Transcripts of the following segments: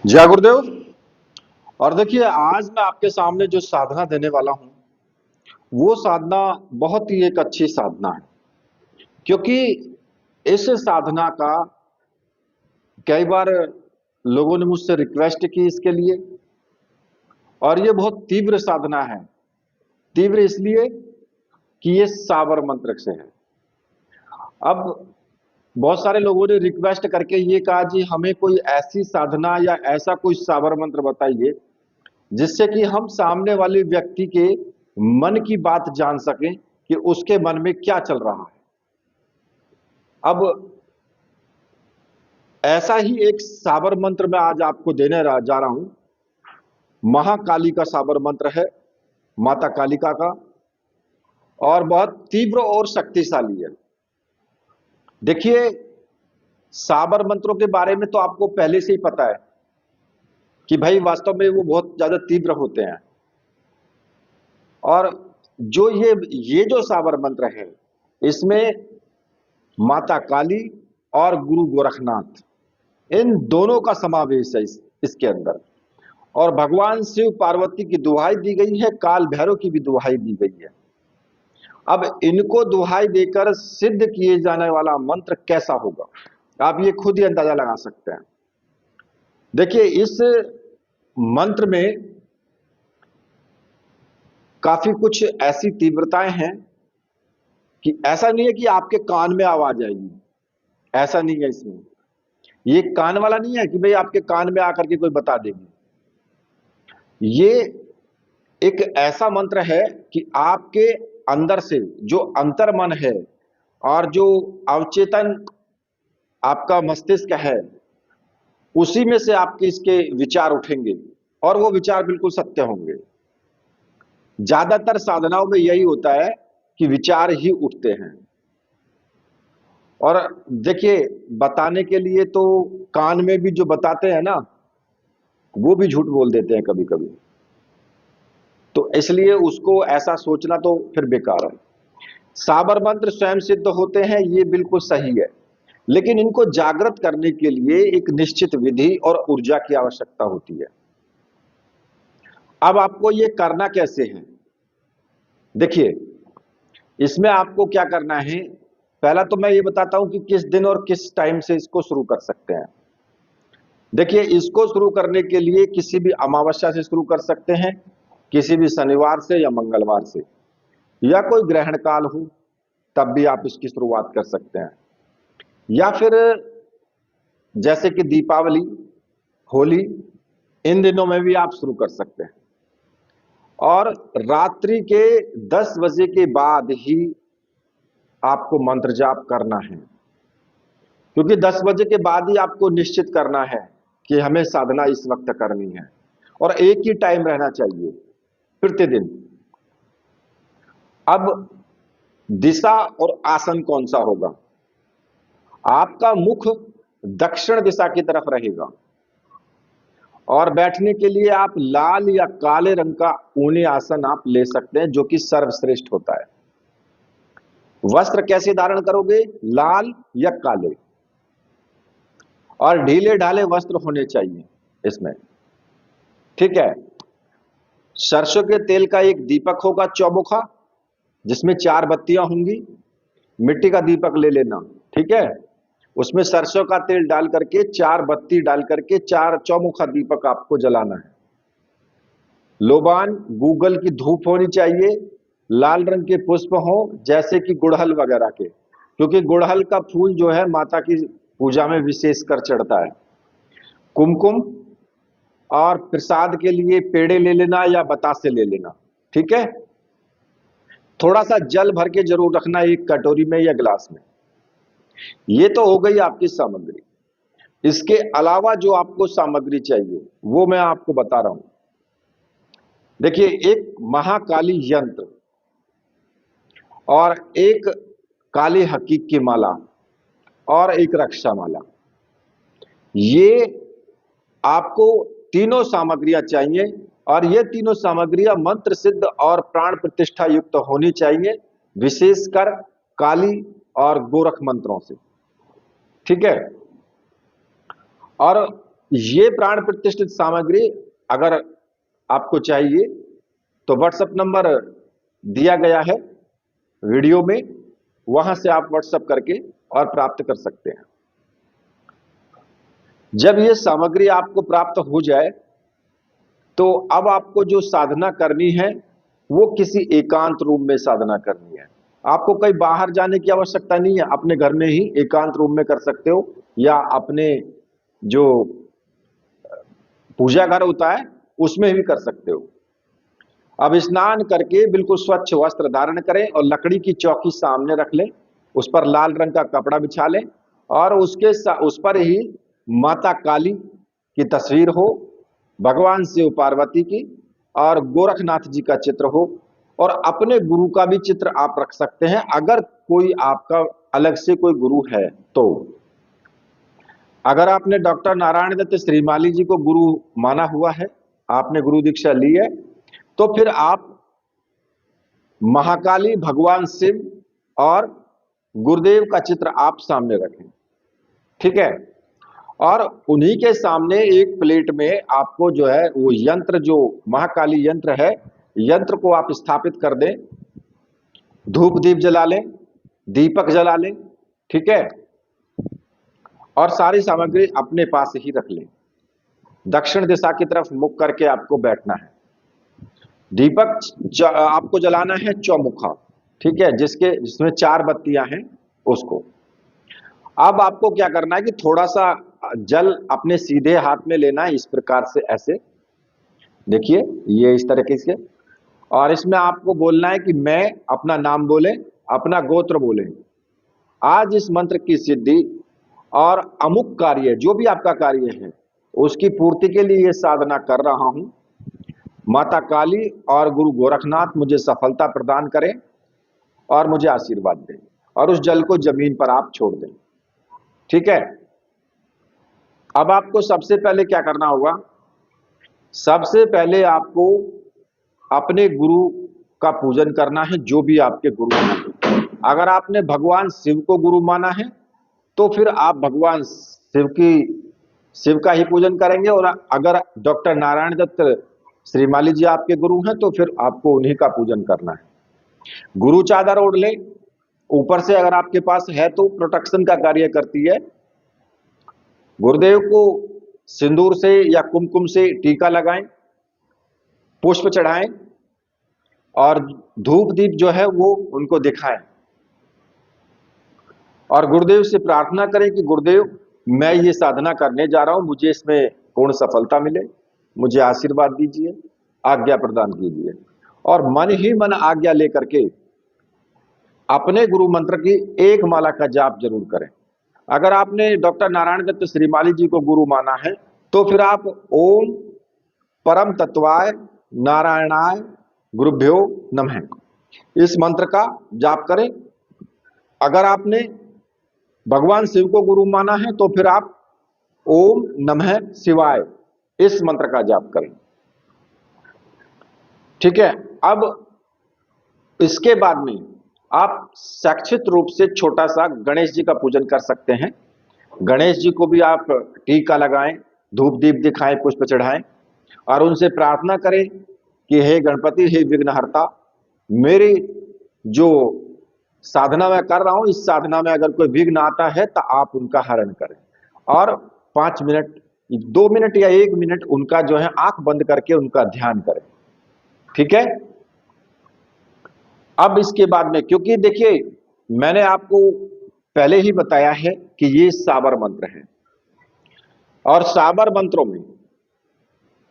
जय गुरुदेव। और देखिए, आज मैं आपके सामने जो साधना देने वाला हूं वो साधना बहुत ही एक अच्छी साधना है, क्योंकि इस साधना का कई बार लोगों ने मुझसे रिक्वेस्ट की इसके लिए। और ये बहुत तीव्र साधना है। तीव्र इसलिए कि ये साबर मंत्र से है। अब बहुत सारे लोगों ने रिक्वेस्ट करके ये कहा जी हमें कोई ऐसी साधना या ऐसा कोई साबर मंत्र बताइए जिससे कि हम सामने वाले व्यक्ति के मन की बात जान सकें कि उसके मन में क्या चल रहा है। अब ऐसा ही एक साबर मंत्र मैं आज आपको जा रहा हूं। महाकाली का साबर मंत्र है, माता कालिका का, और बहुत तीव्र और शक्तिशाली है। देखिए, साबर मंत्रों के बारे में तो आपको पहले से ही पता है कि भाई वास्तव में वो बहुत ज्यादा तीव्र होते हैं। और जो ये जो साबर मंत्र है, इसमें माता काली और गुरु गोरखनाथ, इन दोनों का समावेश है इसके अंदर। और भगवान शिव पार्वती की दुहाई दी गई है, काल भैरव की भी दुहाई दी गई है। अब इनको दुहाई देकर सिद्ध किए जाने वाला मंत्र कैसा होगा, आप ये खुद ही अंदाजा लगा सकते हैं। देखिए, इस मंत्र में काफी कुछ ऐसी तीव्रताएं हैं कि ऐसा नहीं है कि आपके कान में आवाज आएगी, ऐसा नहीं है। इसमें ये कान वाला नहीं है कि भाई आपके कान में आकर के कोई बता देगी। ये एक ऐसा मंत्र है कि आपके अंदर से जो अंतर्मन है और जो अवचेतन आपका मस्तिष्क है, उसी में से आपके इसके विचार उठेंगे और वो विचार बिल्कुल सत्य होंगे। ज्यादातर साधनाओं में यही होता है कि विचार ही उठते हैं। और देखिए, बताने के लिए तो कान में भी जो बताते हैं ना, वो भी झूठ बोल देते हैं कभी कभी। तो इसलिए उसको ऐसा सोचना तो फिर बेकार है। साबर मंत्र स्वयं सिद्ध होते हैं, ये बिल्कुल सही है, लेकिन इनको जागृत करने के लिए एक निश्चित विधि और ऊर्जा की आवश्यकता होती है। अब आपको ये करना कैसे है, देखिए, इसमें आपको क्या करना है। पहला तो मैं ये बताता हूं कि किस दिन और किस टाइम से इसको शुरू कर सकते हैं। देखिए, इसको शुरू करने के लिए किसी भी अमावस्या से शुरू कर सकते हैं, किसी भी शनिवार से या मंगलवार से, या कोई ग्रहण काल हो तब भी आप इसकी शुरुआत कर सकते हैं। या फिर जैसे कि दीपावली, होली, इन दिनों में भी आप शुरू कर सकते हैं। और रात्रि के 10 बजे के बाद ही आपको मंत्र जाप करना है, क्योंकि 10 बजे के बाद ही आपको निश्चित करना है कि हमें साधना इस वक्त करनी है। और एक ही टाइम रहना चाहिए प्रतिदिन। अब दिशा और आसन कौन सा होगा, आपका मुख दक्षिण दिशा की तरफ रहेगा। और बैठने के लिए आप लाल या काले रंग का ऊनी आसन आप ले सकते हैं, जो कि सर्वश्रेष्ठ होता है। वस्त्र कैसे धारण करोगे, लाल या काले, और ढीले ढाले वस्त्र होने चाहिए इसमें, ठीक है। सरसों के तेल का एक दीपक होगा चौमुखा, जिसमें 4 बत्तियां होंगी। मिट्टी का दीपक ले लेना, ठीक है। उसमें सरसों का तेल डाल करके 4 बत्ती डाल करके 4 चौमुखा दीपक आपको जलाना है। लोबान गूगल की धूप होनी चाहिए, लाल रंग के पुष्प हो जैसे कि गुड़हल वगैरह के, क्योंकि गुड़हल का फूल जो है माता की पूजा में विशेषकर चढ़ता है। कुमकुम, और प्रसाद के लिए पेड़े ले लेना या बतासे ले लेना, ठीक है। थोड़ा सा जल भर के जरूर रखना, एक कटोरी में या गिलास में। ये तो हो गई आपकी सामग्री। इसके अलावा जो आपको सामग्री चाहिए वो मैं आपको बता रहा हूं। देखिए, एक महाकाली यंत्र और एक काली हकीक की माला और एक रक्षा माला, ये आपको तीनों सामग्रियां चाहिए। और ये तीनों सामग्रियां मंत्र सिद्ध और प्राण प्रतिष्ठा युक्त होनी चाहिए, विशेषकर काली और गोरख मंत्रों से, ठीक है। और ये प्राण प्रतिष्ठित सामग्री अगर आपको चाहिए तो व्हाट्सएप नंबर दिया गया है वीडियो में, वहां से आप व्हाट्सएप करके और प्राप्त कर सकते हैं। जब ये सामग्री आपको प्राप्त हो जाए तो अब आपको जो साधना करनी है वो किसी एकांत रूम में साधना करनी है। आपको कहीं बाहर जाने की आवश्यकता नहीं है, अपने घर में ही एकांत रूम में कर सकते हो, या अपने जो पूजा घर होता है उसमें भी कर सकते हो। अब स्नान करके बिल्कुल स्वच्छ वस्त्र धारण करें और लकड़ी की चौकी सामने रख लें, उस पर लाल रंग का कपड़ा बिछा लें और उस पर ही माता काली की तस्वीर हो, भगवान शिव पार्वती की और गोरखनाथ जी का चित्र हो, और अपने गुरु का भी चित्र आप रख सकते हैं अगर कोई आपका अलग से कोई गुरु है तो। अगर आपने डॉक्टर नारायण दत्त श्रीमाली जी को गुरु माना हुआ है, आपने गुरु दीक्षा ली है, तो फिर आप महाकाली, भगवान शिव और गुरुदेव का चित्र आप सामने रखें, ठीक है। और उन्हीं के सामने एक प्लेट में आपको जो है वो यंत्र, जो महाकाली यंत्र है, यंत्र को आप स्थापित कर दें, धूप दीप जला लें, दीपक जला लें, ठीक है। और सारी सामग्री अपने पास ही रख लें। दक्षिण दिशा की तरफ मुख करके आपको बैठना है। दीपक आपको जलाना है चौमुखा, ठीक है, जिसमें 4 बत्तियां हैं उसको। अब आपको क्या करना है कि थोड़ा सा जल अपने सीधे हाथ में लेना है, इस प्रकार से, ऐसे देखिए, ये इस तरीके से, और इसमें आपको बोलना है कि मैं, अपना नाम बोले, अपना गोत्र बोले, आज इस मंत्र की सिद्धि और अमुक कार्य, जो भी आपका कार्य है उसकी पूर्ति के लिए ये साधना कर रहा हूं। माता काली और गुरु गोरखनाथ मुझे सफलता प्रदान करें और मुझे आशीर्वाद दें, और उस जल को जमीन पर आप छोड़ दें, ठीक है। अब आपको सबसे पहले क्या करना होगा, सबसे पहले आपको अपने गुरु का पूजन करना है, जो भी आपके गुरु हैं। अगर आपने भगवान शिव को गुरु माना है तो फिर आप भगवान शिव का ही पूजन करेंगे, और अगर डॉक्टर नारायण दत्त श्रीमाली जी आपके गुरु हैं तो फिर आपको उन्हीं का पूजन करना है। गुरु चादर ओढ़ लें ऊपर से, अगर आपके पास है तो प्रोटेक्शन का कार्य करती है। गुरुदेव को सिंदूर से या कुमकुम से टीका लगाएं, पुष्प चढ़ाएं और धूप दीप जो है वो उनको दिखाएं, और गुरुदेव से प्रार्थना करें कि गुरुदेव, मैं ये साधना करने जा रहा हूं, मुझे इसमें पूर्ण सफलता मिले, मुझे आशीर्वाद दीजिए, आज्ञा प्रदान कीजिए। और मन ही मन आज्ञा लेकर के अपने गुरु मंत्र की एक माला का जाप जरूर करें। अगर आपने डॉक्टर नारायण दत्त श्रीमाली जी को गुरु माना है तो फिर आप ओम परम तत्वाय नारायणाय गुरुभ्यो नमः इस मंत्र का जाप करें। अगर आपने भगवान शिव को गुरु माना है तो फिर आप ओम नमः शिवाय इस मंत्र का जाप करें, ठीक है। अब इसके बाद में आप शैक्षित रूप से छोटा सा गणेश जी का पूजन कर सकते हैं। गणेश जी को भी आप टीका लगाएं, धूप दीप दिखाएं, पुष्प चढ़ाएं और उनसे प्रार्थना करें कि हे गणपति, हे विघ्नहर्ता, मेरी जो साधना मैं कर रहा हूं, इस साधना में अगर कोई विघ्न आता है तो आप उनका हरण करें, और 5 मिनट, 2 मिनट या 1 मिनट उनका जो है आंख बंद करके उनका ध्यान करें, ठीक है। अब इसके बाद में, क्योंकि देखिए मैंने आपको पहले ही बताया है कि ये साबर मंत्र है, और साबर मंत्रों में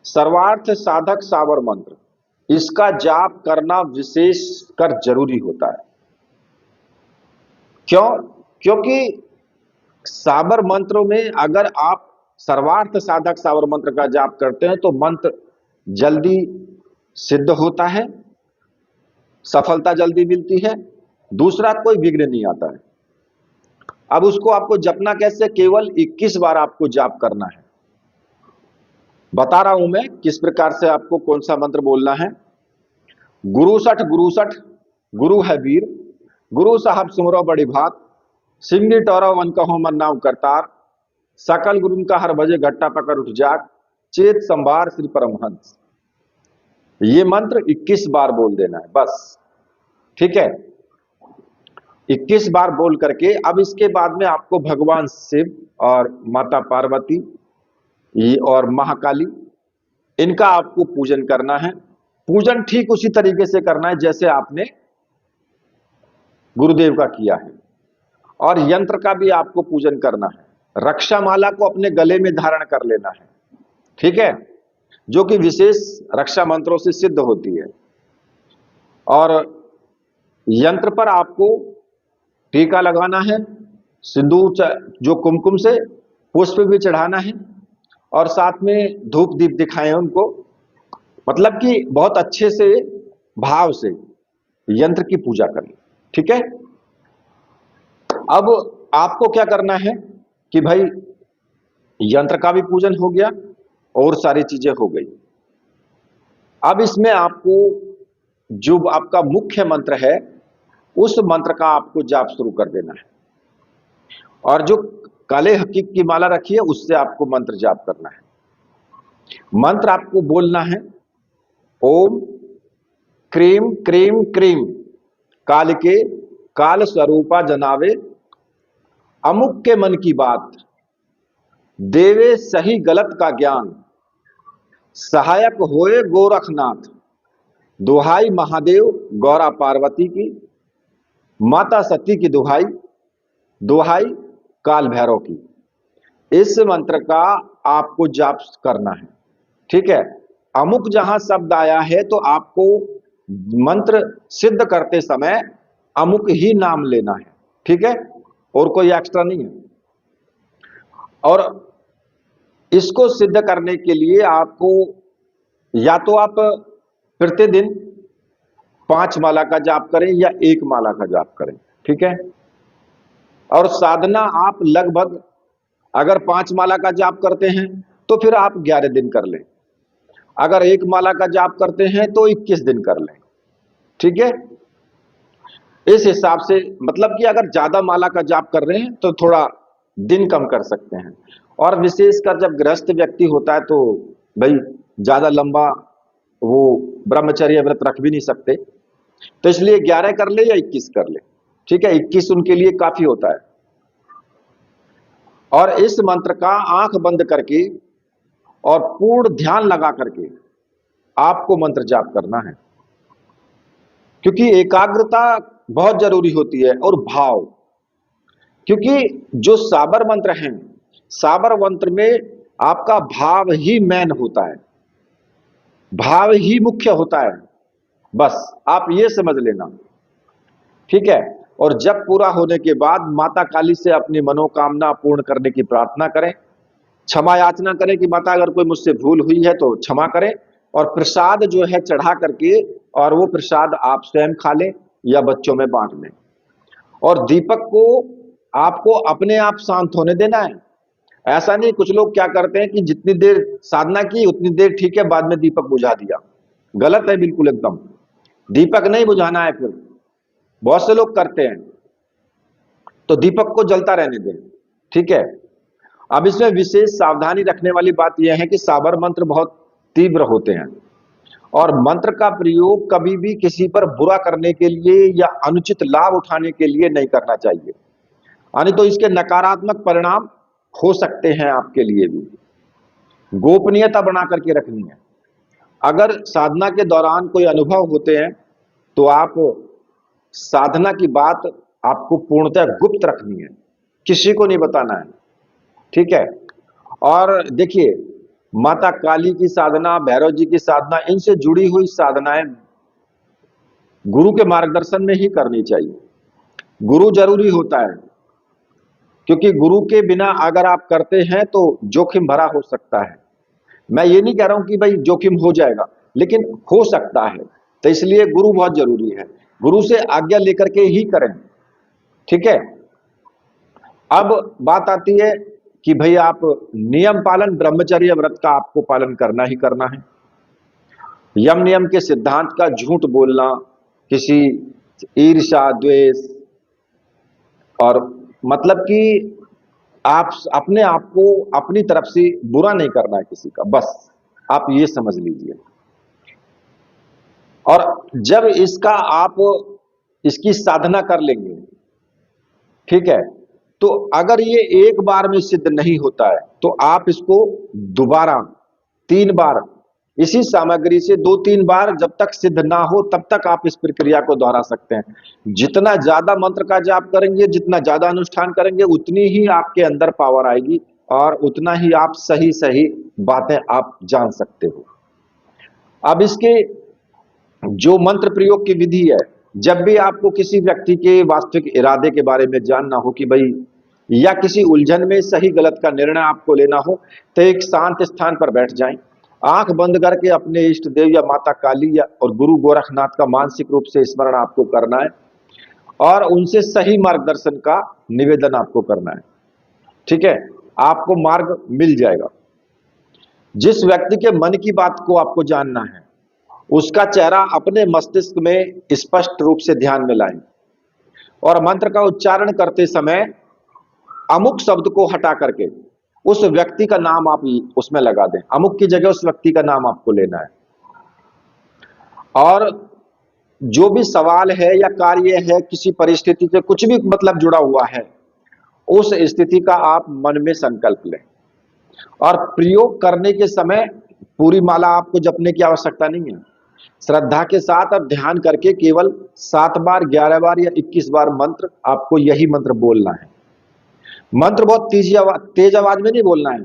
सर्वार्थ साधक साबर मंत्र, इसका जाप करना विशेष कर जरूरी होता है। क्यों? क्योंकि साबर मंत्रों में अगर आप सर्वार्थ साधक साबर मंत्र का जाप करते हैं तो मंत्र जल्दी सिद्ध होता है, सफलता जल्दी मिलती है, दूसरा कोई विघ्न नहीं आता है। अब उसको आपको जपना कैसे? केवल 21 बार आपको जाप करना है। बता रहा हूं मैं किस प्रकार से आपको कौन सा मंत्र बोलना है। गुरु सठ गुरु है वीर, गुरु साहब सुमरो बड़ी भात, सिंगी टोरो वन कहो मन नाम करतार, सकल गुरुन का हर बजे घट्टा पकड़ उठ जाग, चेत संभार श्री परमहंस। ये मंत्र 21 बार बोल देना है बस, ठीक है। 21 बार बोल करके अब इसके बाद में आपको भगवान शिव और माता पार्वती और महाकाली, इनका आपको पूजन करना है। पूजन ठीक उसी तरीके से करना है जैसे आपने गुरुदेव का किया है। और यंत्र का भी आपको पूजन करना है। रक्षा माला को अपने गले में धारण कर लेना है, ठीक है, जो कि विशेष रक्षा मंत्रों से सिद्ध होती है। और यंत्र पर आपको टीका लगाना है, सिंदूर जो कुमकुम से, पुष्प भी चढ़ाना है, और साथ में धूप दीप दिखाएं उनको, मतलब कि बहुत अच्छे से भाव से यंत्र की पूजा करें, ठीक है। अब आपको क्या करना है कि भाई यंत्र का भी पूजन हो गया और सारी चीजें हो गई। अब इसमें आपको जो आपका मुख्य मंत्र है उस मंत्र का आपको जाप शुरू कर देना है, और जो काले हकीक की माला रखी है उससे आपको मंत्र जाप करना है। मंत्र आपको बोलना है, ओम क्रीम क्रीम क्रीम काल के काल स्वरूपा जनावे, अमुक के मन की बात देवे सही गलत का ज्ञान, सहायक होए गोरखनाथ, दुहाई महादेव गौरा पार्वती की, माता सती की दुहाई, दुहाई काल भैरव की। इस मंत्र का आपको जाप करना है, ठीक है। अमुक जहां शब्द आया है तो आपको मंत्र सिद्ध करते समय अमुक ही नाम लेना है, ठीक है, और कोई एक्स्ट्रा नहीं है। और इसको सिद्ध करने के लिए आपको या तो आप प्रतिदिन 5 माला का जाप करें या 1 माला का जाप करें, ठीक है। और साधना आप लगभग अगर 5 माला का जाप करते हैं तो फिर आप 11 दिन कर लें, अगर 1 माला का जाप करते हैं तो 21 दिन कर लें, ठीक है। इस हिसाब से मतलब कि अगर ज्यादा माला का जाप कर रहे हैं तो थोड़ा दिन कम कर सकते हैं। और विशेषकर जब गृहस्थ व्यक्ति होता है तो भाई ज्यादा लंबा वो ब्रह्मचर्य व्रत रख भी नहीं सकते, तो इसलिए 11 कर ले या 21 कर ले, ठीक है। 21 उनके लिए काफी होता है। और इस मंत्र का आंख बंद करके और पूर्ण ध्यान लगा करके आपको मंत्र जाप करना है, क्योंकि एकाग्रता बहुत जरूरी होती है और भाव। क्योंकि जो साबर मंत्र है, साबर मंत्र में आपका भाव ही मेन होता है, भाव ही मुख्य होता है, बस आप ये समझ लेना, ठीक है। और जब पूरा होने के बाद माता काली से अपनी मनोकामना पूर्ण करने की प्रार्थना करें, क्षमा याचना करें कि माता अगर कोई मुझसे भूल हुई है तो क्षमा करें, और प्रसाद जो है चढ़ा करके, और वो प्रसाद आप स्वयं खा लें या बच्चों में बांट लें। और दीपक को आपको अपने आप शांत होने देना है। ऐसा नहीं, कुछ लोग क्या करते हैं कि जितनी देर साधना की उतनी देर ठीक है, बाद में दीपक बुझा दिया, गलत है बिल्कुल एकदम। दीपक नहीं बुझाना है, फिर बहुत से लोग करते हैं, तो दीपक को जलता रहने दें, ठीक है। अब इसमें विशेष सावधानी रखने वाली बात यह है कि साबर मंत्र बहुत तीव्र होते हैं, और मंत्र का प्रयोग कभी भी किसी पर बुरा करने के लिए या अनुचित लाभ उठाने के लिए नहीं करना चाहिए, यानी तो इसके नकारात्मक परिणाम हो सकते हैं आपके लिए भी। गोपनीयता बना करके रखनी है। अगर साधना के दौरान कोई अनुभव होते हैं तो आप साधना की बात आपको पूर्णतः गुप्त रखनी है, किसी को नहीं बताना है, ठीक है। और देखिए, माता काली की साधना, भैरव जी की साधना, इनसे जुड़ी हुई साधनाएं गुरु के मार्गदर्शन में ही करनी चाहिए। गुरु जरूरी होता है, क्योंकि गुरु के बिना अगर आप करते हैं तो जोखिम भरा हो सकता है। मैं ये नहीं कह रहा हूं कि भाई जोखिम हो जाएगा, लेकिन हो सकता है, तो इसलिए गुरु बहुत जरूरी है। गुरु से आज्ञा लेकर के ही करें, ठीक है। अब बात आती है कि भाई आप नियम पालन, ब्रह्मचर्य व्रत का आपको पालन करना ही करना है। यम नियम के सिद्धांत का झूठ बोलना, किसी ईर्ष्या द्वेष, और मतलब कि आप अपने आप को अपनी तरफ से बुरा नहीं करना है किसी का, बस आप ये समझ लीजिए। और जब इसका आप इसकी साधना कर लेंगे, ठीक है, तो अगर ये एक बार में सिद्ध नहीं होता है तो आप इसको दोबारा 3 बार इसी सामग्री से 2-3 बार जब तक सिद्ध ना हो तब तक आप इस प्रक्रिया को दोहरा सकते हैं। जितना ज्यादा मंत्र का जाप करेंगे, जितना ज्यादा अनुष्ठान करेंगे, उतनी ही आपके अंदर पावर आएगी और उतना ही आप सही सही बातें आप जान सकते हो। अब इसके जो मंत्र प्रयोग की विधि है, जब भी आपको किसी व्यक्ति के वास्तविक इरादे के बारे में जानना हो कि भाई, या किसी उलझन में सही गलत का निर्णय आपको लेना हो, तो एक शांत स्थान पर बैठ जाएं, आंख बंद करके अपने इष्ट देव या माता काली या और गुरु गोरखनाथ का मानसिक रूप से स्मरण आपको करना है और उनसे सही मार्गदर्शन का निवेदन आपको करना है। ठीक है, आपको मार्ग मिल जाएगा। जिस व्यक्ति के मन की बात को आपको जानना है, उसका चेहरा अपने मस्तिष्क में स्पष्ट रूप से ध्यान में लाएं और मंत्र का उच्चारण करते समय अमुक शब्द को हटा करके उस व्यक्ति का नाम आप उसमें लगा दें। अमुक की जगह उस व्यक्ति का नाम आपको लेना है और जो भी सवाल है या कार्य है, किसी परिस्थिति से कुछ भी मतलब जुड़ा हुआ है, उस स्थिति का आप मन में संकल्प लें। और प्रयोग करने के समय पूरी माला आपको जपने की आवश्यकता नहीं है। श्रद्धा के साथ और ध्यान करके केवल 7 बार, 11 बार या 21 बार मंत्र, आपको यही मंत्र बोलना है। मंत्र बहुत तेज आवाज में नहीं बोलना है,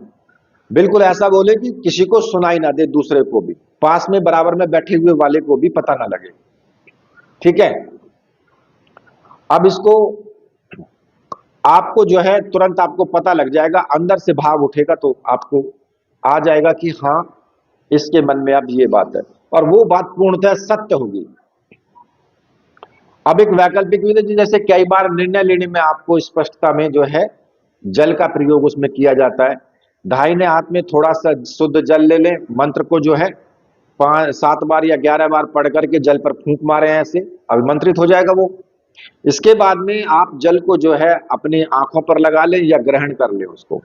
बिल्कुल ऐसा बोले कि किसी को सुनाई ना दे, दूसरे को भी, पास में बराबर में बैठे हुए वाले को भी पता ना लगे। ठीक है, अब इसको आपको जो है तुरंत आपको पता लग जाएगा, अंदर से भाव उठेगा तो आपको आ जाएगा कि हाँ, इसके मन में अब ये बात है और वो बात पूर्णतः सत्य होगी। अब एक वैकल्पिक विधि, जैसे कई बार निर्णय लेने में आपको स्पष्टता में जो है जल का प्रयोग उसमें किया जाता है। दाहिने हाथ में थोड़ा सा शुद्ध जल ले लें, मंत्र को जो है 7 बार या 11 बार पढ़ करके जल पर फूंक मारे ऐसे, अभिमंत्रित हो जाएगा वो। इसके बाद में आप जल को जो है अपनी आंखों पर लगा लें या ग्रहण कर लें उसको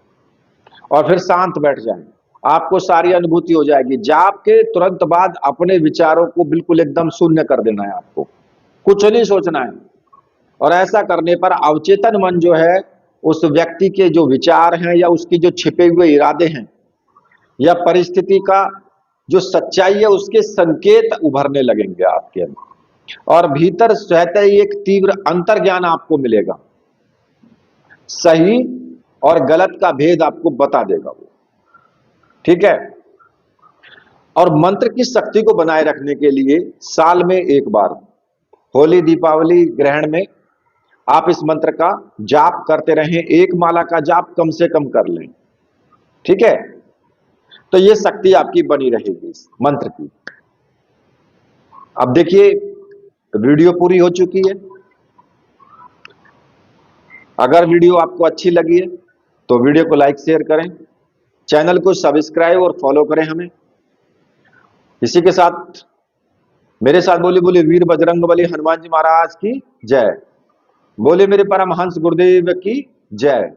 और फिर शांत बैठ जाएं। आपको सारी अनुभूति हो जाएगी। जाप के तुरंत बाद अपने विचारों को बिल्कुल एकदम शून्य कर देना है, आपको कुछ नहीं सोचना है। और ऐसा करने पर अवचेतन मन जो है उस व्यक्ति के जो विचार हैं या उसकी जो छिपे हुए इरादे हैं या परिस्थिति का जो सच्चाई है, उसके संकेत उभरने लगेंगे आपके अंदर और भीतर स्वतः ही एक तीव्र अंतर्ज्ञान आपको मिलेगा। सही और गलत का भेद आपको बता देगा वो। ठीक है, और मंत्र की शक्ति को बनाए रखने के लिए साल में एक बार, होली, दीपावली, ग्रहण में आप इस मंत्र का जाप करते रहें। एक माला का जाप कम से कम कर लें। ठीक है, तो ये शक्ति आपकी बनी रहेगी इस मंत्र की। अब देखिए, वीडियो पूरी हो चुकी है। अगर वीडियो आपको अच्छी लगी है तो वीडियो को लाइक शेयर करें, चैनल को सब्सक्राइब और फॉलो करें हमें। इसी के साथ मेरे साथ बोली बोली वीर बजरंगबली हनुमान जी महाराज की जय। बोले मेरे परमहंस गुरुदेव की जय।